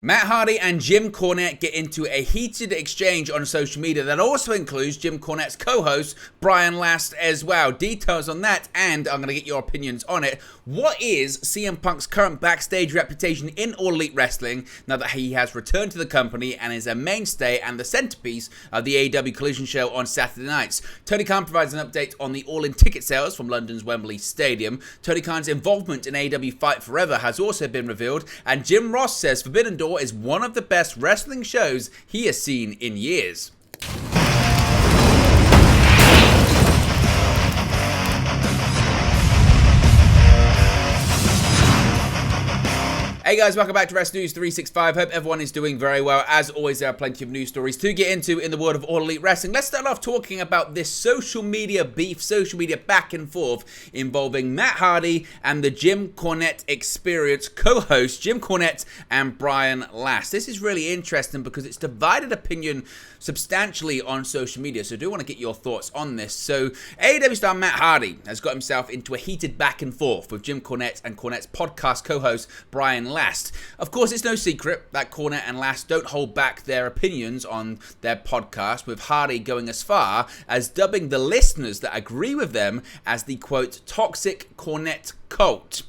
Matt Hardy and Jim Cornette get into a heated exchange on social media that also includes Jim Cornette's co-host, Brian Last, as well. Details on that, and I'm going to get your opinions on it. What is CM Punk's current backstage reputation in All Elite Wrestling now that he has returned to the company and is a mainstay and the centerpiece of the AEW Collision show on Saturday nights? Tony Khan provides an update on the all-in ticket sales from London's Wembley Stadium. Tony Khan's involvement in AEW Fight Forever has also been revealed, and Jim Ross says Forbidden Door is one of the best wrestling shows he has seen in years. Hey guys, welcome back to Wrest News 365. Hope everyone is doing very well. As always, there are plenty of news stories to get into in the world of All Elite Wrestling. Let's start off talking about this social media beef, social media back and forth involving Matt Hardy and the Jim Cornette Experience co-hosts, Jim Cornette and Brian Last. This is really interesting because it's divided opinion substantially on social media, so I do want to get your thoughts on this. So, AEW star Matt Hardy has got himself into a heated back and forth with Jim Cornette and Cornette's podcast co-host, Brian Last. Of course, it's no secret that Cornette and Last don't hold back their opinions on their podcast, with Hardy going as far as dubbing the listeners that agree with them as the, quote, toxic Cornette cult.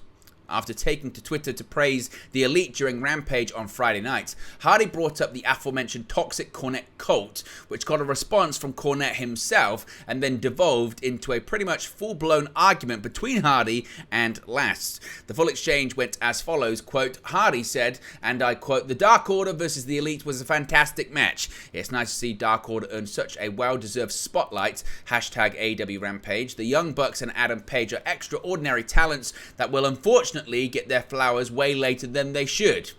After taking to Twitter to praise the Elite during Rampage on Friday night, Hardy brought up the aforementioned toxic Cornette cult, which got a response from Cornette himself and then devolved into a pretty much full-blown argument between Hardy and Last. The full exchange went as follows, quote, Hardy said, and I quote, "The Dark Order versus the Elite was a fantastic match. It's nice to see Dark Order earn such a well-deserved spotlight. Hashtag AEW Rampage. The Young Bucks and Adam Page are extraordinary talents that will unfortunately get their flowers way later than they should."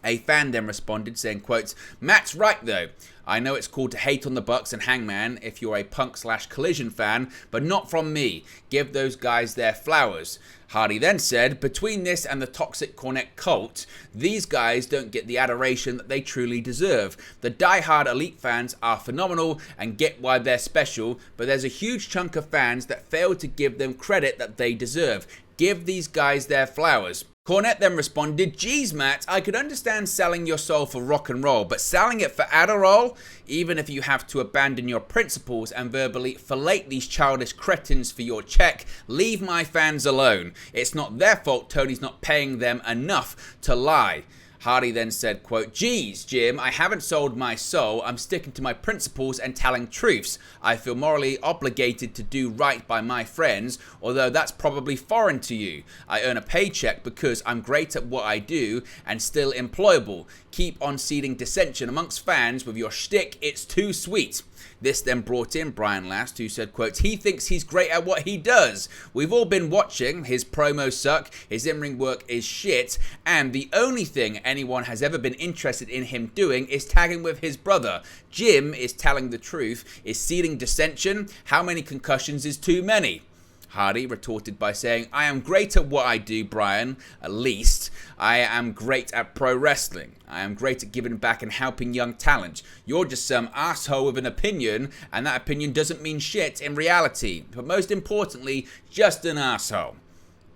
A fan then responded saying, quote, "Matt's right though. I know it's cool to hate on the Bucks and Hangman if you're a Punk/Collision fan, but not from me. Give those guys their flowers." Hardy then said, "Between this and the toxic Cornette cult, these guys don't get the adoration that they truly deserve. The die-hard Elite fans are phenomenal and get why they're special, but there's a huge chunk of fans that fail to give them credit that they deserve. Give these guys their flowers." Cornette then responded, "Geez, Matt, I could understand selling your soul for rock and roll, but selling it for Adderall? Even if you have to abandon your principles and verbally fillet these childish cretins for your check, leave my fans alone. It's not their fault Tony's not paying them enough to lie." Hardy then said, quote, "Geez, Jim, I haven't sold my soul. I'm sticking to my principles and telling truths. I feel morally obligated to do right by my friends, although that's probably foreign to you. I earn a paycheck because I'm great at what I do and still employable. Keep on seeding dissension amongst fans with your shtick. It's too sweet." This then brought in Brian Last, who said, quote, "He thinks he's great at what he does. We've all been watching. His promos suck, his in-ring work is shit, and the only thing anyone has ever been interested in him doing is tagging with his brother. Jim is telling the truth, is seeding dissension. How many concussions is too many?" Hardy retorted by saying, "I am great at what I do, Brian, at least. I am great at pro wrestling. I am great at giving back and helping young talent. You're just some asshole with an opinion, and that opinion doesn't mean shit in reality. But most importantly, just an asshole."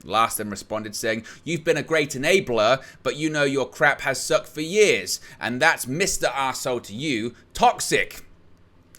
Last then responded saying, "You've been a great enabler, but you know your crap has sucked for years, and that's Mr. Arsehole to you, toxic."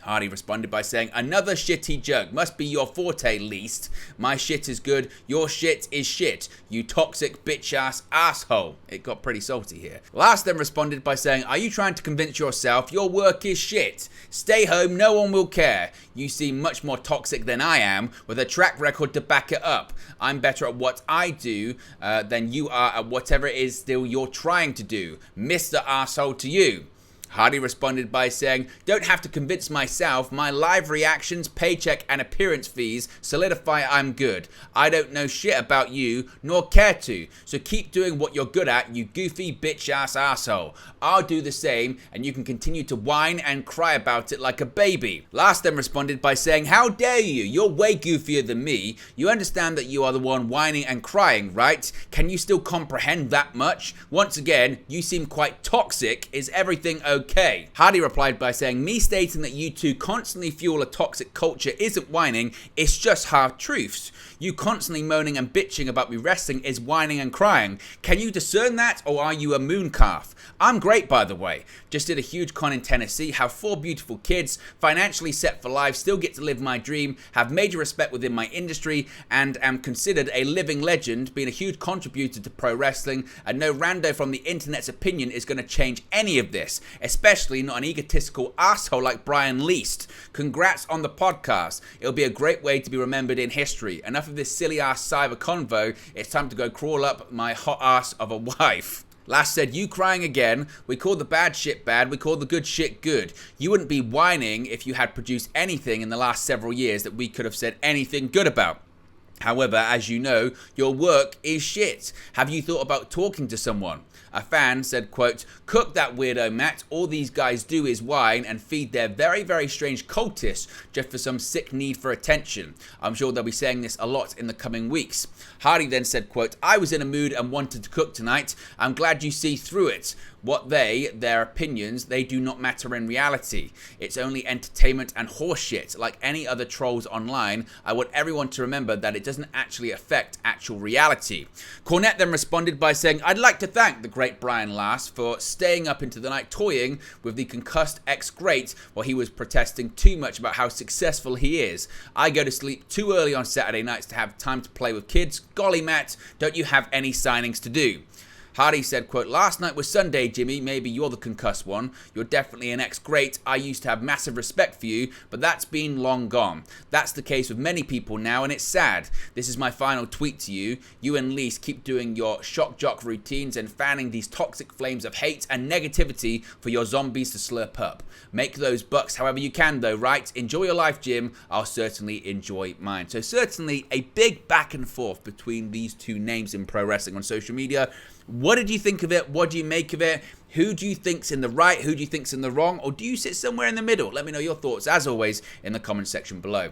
Hardy responded by saying, "Another shitty jug. Must be your forte, least. My shit is good. Your shit is shit. You toxic bitch-ass asshole." It got pretty salty here. Last then responded by saying, "Are you trying to convince yourself your work is shit? Stay home. No one will care. You seem much more toxic than I am, with a track record to back it up. I'm better at what I do than you are at whatever it is still you're trying to do. Mr. Arsehole to you." Hardy responded by saying, "Don't have to convince myself. My live reactions, paycheck, and appearance fees solidify I'm good. I don't know shit about you, nor care to. So keep doing what you're good at, you goofy bitch-ass asshole. I'll do the same, and you can continue to whine and cry about it like a baby." Last then responded by saying, "How dare you? You're way goofier than me. You understand that you are the one whining and crying, right? Can you still comprehend that much? Once again, you seem quite toxic. Is everything okay?" okay. Hardy replied by saying, me stating that you two constantly fuel a toxic culture isn't whining, it's just hard truths. You constantly moaning and bitching about me wrestling is whining and crying. Can you discern that, or are you a moon calf? I'm great, by the way. Just did a huge con in Tennessee, have 4 beautiful kids, financially set for life, still get to live my dream, have major respect within my industry, and am considered a living legend, being a huge contributor to pro wrestling, and no rando from the internet's opinion is going to change any of this, especially not an egotistical asshole like Brian Least. Congrats on the podcast. It'll be a great way to be remembered in history. Enough of this silly ass cyber convo, it's time to go crawl up my hot ass of a wife. Last said, you crying again. We call the bad shit bad, we call the good shit good. You wouldn't be whining if you had produced anything in the last several years that we could have said anything good about. However, as you know, your work is shit. Have you thought about talking to someone? A fan said, quote, cook that weirdo, Matt. All these guys do is whine and feed their very, very strange cultists just for some sick need for attention. I'm sure they'll be saying this a lot in the coming weeks. Hardy then said, quote, I was in a mood and wanted to cook tonight. I'm glad you see through it. What their opinions, they do not matter in reality. It's only entertainment and horseshit. Like any other trolls online, I want everyone to remember that it doesn't actually affect actual reality. Cornette then responded by saying, I'd like to thank the great Brian Last for staying up into the night toying with the concussed ex-great while he was protesting too much about how successful he is. I go to sleep too early on Saturday nights to have time to play with kids. Golly, Matt, don't you have any signings to do? Hardy said, quote, last night was Sunday, Jimmy. Maybe you're the concussed one. You're definitely an ex-great. I used to have massive respect for you, but that's been long gone. That's the case with many people now, and it's sad. This is my final tweet to you. You and Lise keep doing your shock jock routines and fanning these toxic flames of hate and negativity for your zombies to slurp up. Make those bucks however you can, though, right? Enjoy your life, Jim. I'll certainly enjoy mine. So certainly a big back and forth between these two names in pro wrestling on social media. What did you think of it? What do you make of it? Who do you think's in the right? Who do you think's in the wrong? Or do you sit somewhere in the middle? Let me know your thoughts, as always, in the comment section below.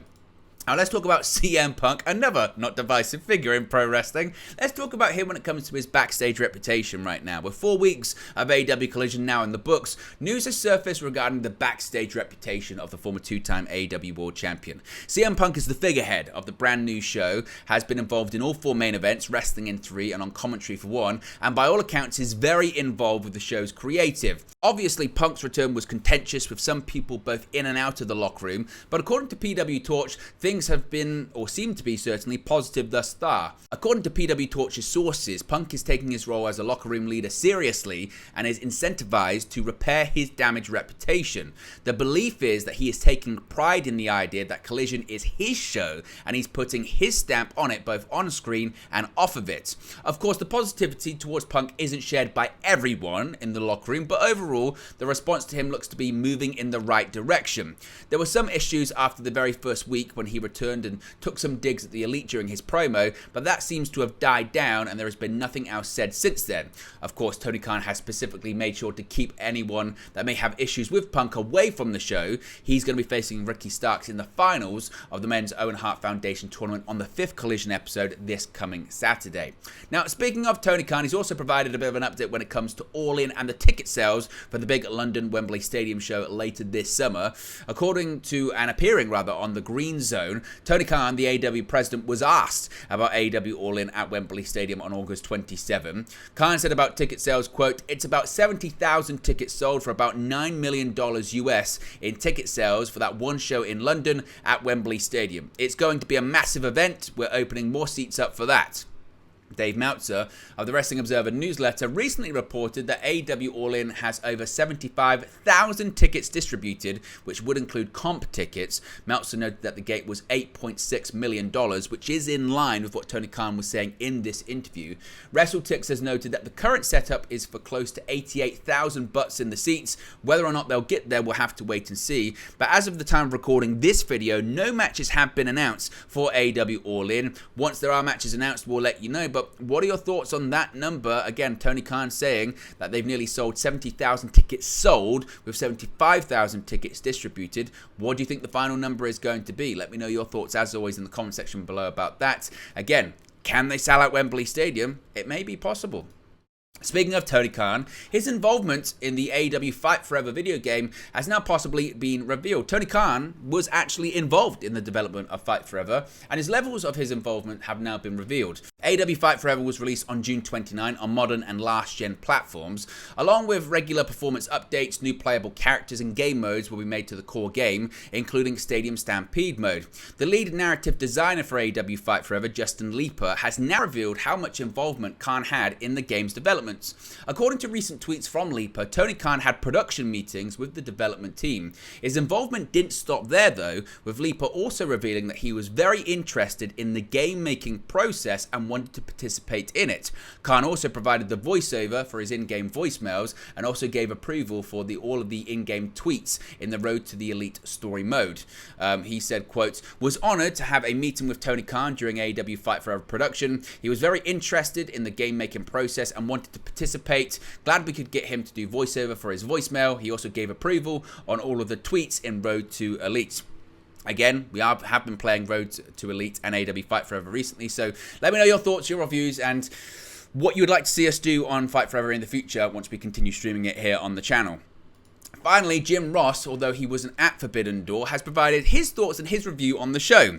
Now let's talk about CM Punk, another not divisive figure in pro wrestling. Let's talk about him when it comes to his backstage reputation right now. With 4 weeks of AEW Collision now in the books, news has surfaced regarding the backstage reputation of the former 2-time AEW World Champion. CM Punk is the figurehead of the brand new show, has been involved in all 4 main events, wrestling in 3 and on commentary for 1, and by all accounts is very involved with the show's creative. Obviously, Punk's return was contentious with some people both in and out of the locker room, but according to PW Torch, things have been, or seem to be certainly, positive thus far. According to PW Torch's sources, Punk is taking his role as a locker room leader seriously and is incentivized to repair his damaged reputation. The belief is that he is taking pride in the idea that Collision is his show and he's putting his stamp on it both on screen and off of it. Of course, the positivity towards Punk isn't shared by everyone in the locker room, but overall, the response to him looks to be moving in the right direction. There were some issues after the very first week when he returned and took some digs at the Elite during his promo, but that seems to have died down and there has been nothing else said since then. Of course, Tony Khan has specifically made sure to keep anyone that may have issues with Punk away from the show. He's going to be facing Ricky Starks in the finals of the Men's Owen Hart Foundation tournament on the 5th Collision episode this coming Saturday. Now, speaking of Tony Khan, he's also provided a bit of an update when it comes to All In and the ticket sales for the big London Wembley Stadium show later this summer. According to, and appearing rather, on the Green Zone, Tony Khan, the AEW president, was asked about AEW All In at Wembley Stadium on August 27. Khan said about ticket sales, quote, it's about 70,000 tickets sold for about $9 million US in ticket sales for that one show in London at Wembley Stadium. It's going to be a massive event. We're opening more seats up for that. Dave Meltzer of the Wrestling Observer newsletter recently reported that AEW All In has over 75,000 tickets distributed, which would include comp tickets. Meltzer noted that the gate was $8.6 million, which is in line with what Tony Khan was saying in this interview. WrestleTix has noted that the current setup is for close to 88,000 butts in the seats. Whether or not they'll get there, we'll have to wait and see. But as of the time of recording this video, no matches have been announced for AEW All In. Once there are matches announced, we'll let you know. But what are your thoughts on that number? Again, Tony Khan saying that they've nearly sold 70,000 tickets sold with 75,000 tickets distributed. What do you think the final number is going to be? Let me know your thoughts, as always, in the comment section below about that. Again, can they sell out Wembley Stadium? It may be possible. Speaking of Tony Khan, his involvement in the AEW Fight Forever video game has now possibly been revealed. Tony Khan was actually involved in the development of Fight Forever, and his levels of his involvement have now been revealed. AEW Fight Forever was released on June 29 on modern and last-gen platforms. Along with regular performance updates, new playable characters and game modes will be made to the core game, including Stadium Stampede mode. The lead narrative designer for AEW Fight Forever, Justin Leeper, has now revealed how much involvement Khan had in the game's development. According to recent tweets from Leeper, Tony Khan had production meetings with the development team. His involvement didn't stop there though, with Leeper also revealing that he was very interested in the game-making process and wanted to participate in it. Khan also provided the voiceover for his in-game voicemails and also gave approval for all of the in-game tweets in the Road to the Elite story mode. He said, quote, "Was honored to have a meeting with Tony Khan during AEW Fight Forever production. He was very interested in the game-making process and wanted to participate. Glad we could get him to do voiceover for his voicemail. He also gave approval on all of the tweets in Road to Elite." Again, we have been playing Road to Elite and AEW Fight Forever recently, so let me know your thoughts, your reviews, and what you would like to see us do on Fight Forever in the future once we continue streaming it here on the channel. Finally, Jim Ross, although he wasn't at Forbidden Door, has provided his thoughts and his review on the show.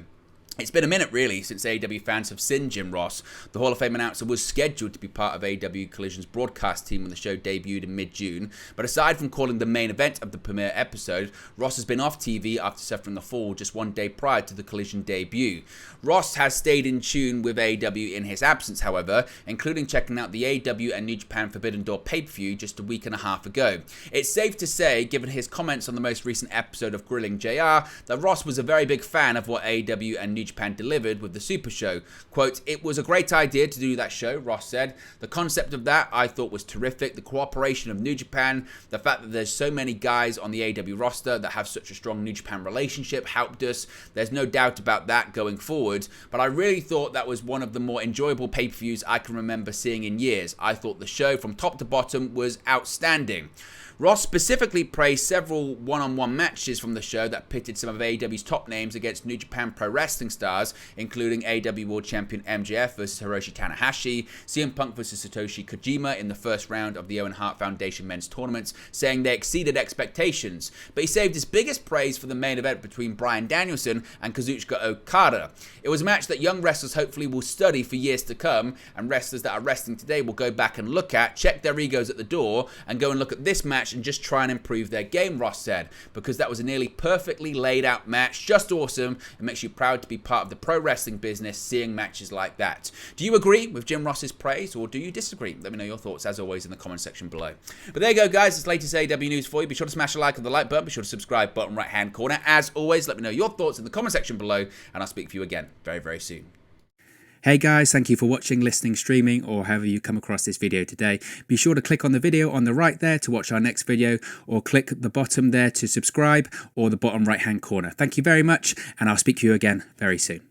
It's been a minute, really, since AEW fans have seen Jim Ross. The Hall of Fame announcer was scheduled to be part of AEW Collision's broadcast team when the show debuted in mid-June, but aside from calling the main event of the premiere episode, Ross has been off TV after suffering the fall just one day prior to the Collision debut. Ross has stayed in tune with AEW in his absence, however, including checking out the AEW and New Japan Forbidden Door pay-per-view just a week and a half ago. It's safe to say, given his comments on the most recent episode of Grilling JR, that Ross was a very big fan of what AEW and New Japan delivered with the Super Show. Quote, "It was a great idea to do that show," Ross said. "The concept of that I thought was terrific. The cooperation of New Japan, the fact that there's so many guys on the AEW roster that have such a strong New Japan relationship helped us. There's no doubt about that going forward, but I really thought that was one of the more enjoyable pay-per-views I can remember seeing in years. I thought the show from top to bottom was outstanding." Ross specifically praised several one-on-one matches from the show that pitted some of AEW's top names against New Japan Pro Wrestling stars, including AEW World Champion MJF versus Hiroshi Tanahashi, CM Punk versus Satoshi Kojima in the first round of the Owen Hart Foundation men's tournaments, saying they exceeded expectations. But he saved his biggest praise for the main event between Bryan Danielson and Kazuchika Okada. It was a match that young wrestlers hopefully will study for years to come, and wrestlers that are wrestling today will go back and look at, check their egos at the door, and go and look at this match and just try and improve their game, Ross said, because that was a nearly perfectly laid out match, just awesome. It makes you proud to be part of the pro wrestling business, seeing matches like that. Do you agree with Jim Ross's praise, or do you disagree? Let me know your thoughts, as always, in the comment section below. But there you go, guys. It's latest AEW news for you. Be sure to smash a like on the like button. Be sure to subscribe, bottom right hand corner. As always, let me know your thoughts in the comment section below, and I'll speak to you again very, very soon. Hey guys, thank you for watching, listening, streaming, or however you come across this video today. Be sure to click on the video on the right there to watch our next video, or click the bottom there to subscribe, or the bottom right hand corner. Thank you very much, and I'll speak to you again very soon.